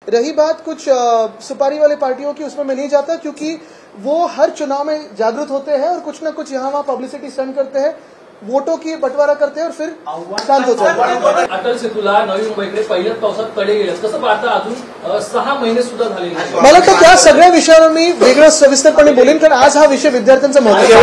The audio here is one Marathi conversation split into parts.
रही बात कुछ सुपारी वाले पार्टियों की, उसमें मैं नहीं जाता क्योंकि वो हर चुनाव में जागृत होते हैं और कुछ ना कुछ यहाँ वहाँ पब्लिसिटी स्टंट करते हैं, वोटों की बंटवारा करते हैं और फिर शांत हो जाते हैं। अटल सेतूला नवी मुंबईकडे पहिल्याच पावसात तडे गेले, कसं पाहता? अजून 6 महिने सुद्धा झाले नाही। मला तर त्या सगळ्या विषयावर मी वेगळं सविस्तरपणे बोलेन, कारण आज हा विषय विद्यार्थ्यांचा महत्त्वाचा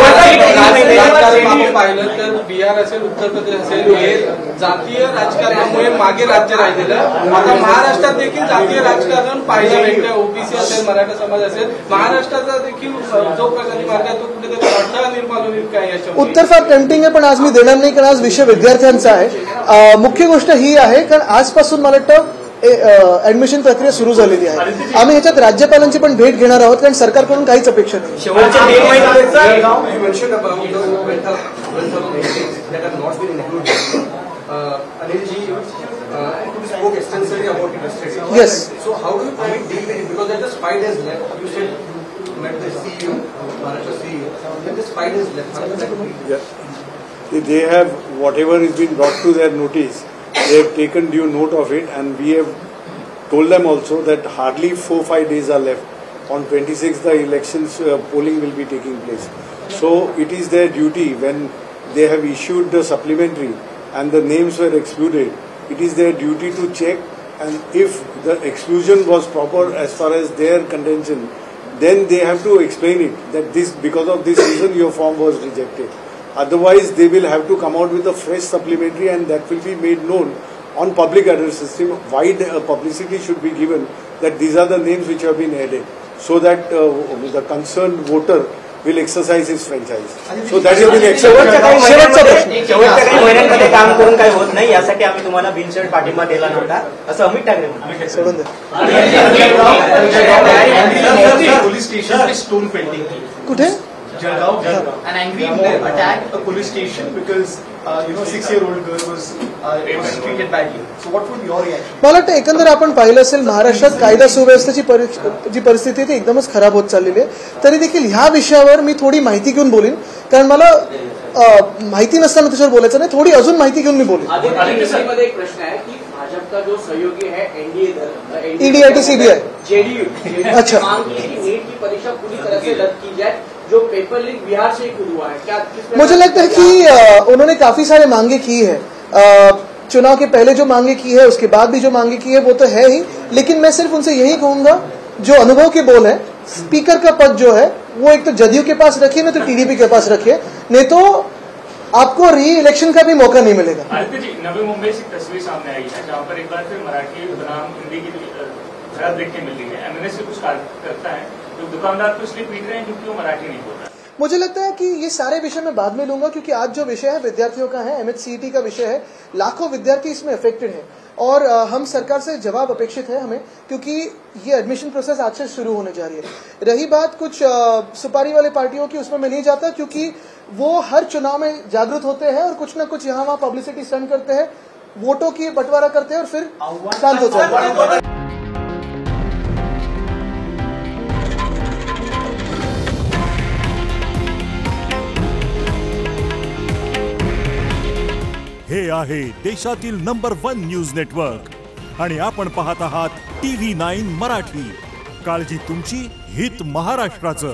पाहिलं तर बिहार असेल, उत्तर प्रदेश असेल, हे जातीय राजकारणामुळे मागे राज्य राहिलेलं, आता महाराष्ट्रात देखील जातीय राजकारण पाहायला भेटतंय। ओबीसी असेल, मराठा समाज असेल, महाराष्ट्राचा देखील जो प्रगती मार्ग आहे तो कुठेतरी अडथळा निर्माण होईल काय याच्या? उत्तर फार टेम्पटिंग आहे, पण आज मी देणार नाही, कारण आज विषय विद्यार्थ्यांचा आहे। मुख्य गोष्ट ही आहे, कारण आजपासून मला वाटतं ऍडमिशन प्रक्रिया सुरू झालेली आहे। आम्ही ह्याच्यात राज्यपालांची पण भेट घेणार आहोत, कारण सरकारकडून काहीच अपेक्षा नाही। Yes. So how do you deal with it? Because that just 5 days left. You said met the CEO, Maharashtra CEO. Then just 5 days left. How does that be? Yeah. They have whatever is been brought to their notice. They have taken due note of it, and we have told them also that hardly 4-5 days are left. On 26th, the elections polling will be taking place. So it is their duty when they have issued the supplementary and the names were excluded. It is their duty to check, and if the exclusion was proper as far as their contention, then they have to explain it that this because of this reason your form was rejected. Otherwise, they will have to come out with a fresh supplementary, and that will be made known on public address system. Wide publicity should be given that these are the names which have been added, so that the concerned voter will exercise his franchise. So that has been शेवटच्या काही महिन्यांमध्ये काम करून काही होत नाही, यासाठी आम्ही तुम्हाला बिनशर्त पाठिंबा दिला नव्हता, असं अमित ठाकरे म्हणाले। सोडून द्या। पोलीस स्टेशन स्टोन पेंटिंग कुठे? Jalgaon, an angry mob attacked a police station because 6-year-old girl was treated badly. So what would your reaction? मला वाटतं एकंदर आपण पाहिलं असेल महाराष्ट्रात कायदा सुव्यवस्थेची जी परिस्थिती आहे ती एकदमच खराब होत चाललेली आहे। तरी देखील ह्या विषयावर मी थोडी माहिती घेऊन बोलीन, कारण मला माहिती नसताना त्याच्यावर बोलायचं नाही, थोडी अजून माहिती घेऊन मी बोलेन। मध्ये एक प्रश्न है कि भाजपा जो सहयोगी है एनडीए ईडीआईटी सीबीआई जेडीयू अच्छा मांग की नीट की परीक्षा पूरी तरह से रद्द की जाए, जो पेपर लीक बिहार से ही हुआ है, क्या मुझे लगता है कि उन्होंने काफी सारे मांगे की है। चुनाव के पहले जो मांगे की है, उसके बाद भी जो मांगे की है वो तो है ही, लेकिन मैं सिर्फ उनसे यही कहूंगा जो अनुभव के बोल है, स्पीकर का पद जो है वो एक तो जदयू के पास रखिए, नहीं तो टीडीपी के पास रखिए, नहीं तो आपको री इलेक्शन का भी मौका नहीं मिलेगा। आदित्य जी, नवी मुंबई से तस्वीर सामने आई है जहाँ पर एक बार फिर मराठी बनाम हिंदी की झड़प देखने मिल रही है। एमएनएस से कुछ करता है, जो दुकानदार को इसलिए पीट रहे हैं क्योंकि वो मराठी नहीं बोल रहा है। मुझे लगता है कि ये सारे विषय मैं बाद में लूंगा, क्योंकि आज जो विषय है विद्यार्थियों का है, एमएचसीईटी का विषय है, लाखों विद्यार्थी इसमें अफेक्टेड हैं और हम सरकार से जवाब अपेक्षित है हमें, क्योंकि ये एडमिशन प्रोसेस आज से शुरू होने जा रही है। रही बात कुछ सुपारी वाले पार्टियों की, उसमें मैं नहीं जाता क्योंकि वो हर चुनाव में जागृत होते हैं और कुछ ना कुछ यहाँ वहाँ पब्लिसिटी स्टंट करते हैं, वोटों की बंटवारा करते हैं और फिर शांत हो जाते हैं। हे आहे देशातील नंबर 1 न्यूज नेटवर्क आणि आपण पाहत आहात TV9 मराठी। काळजी तुमची, हित महाराष्ट्राचं।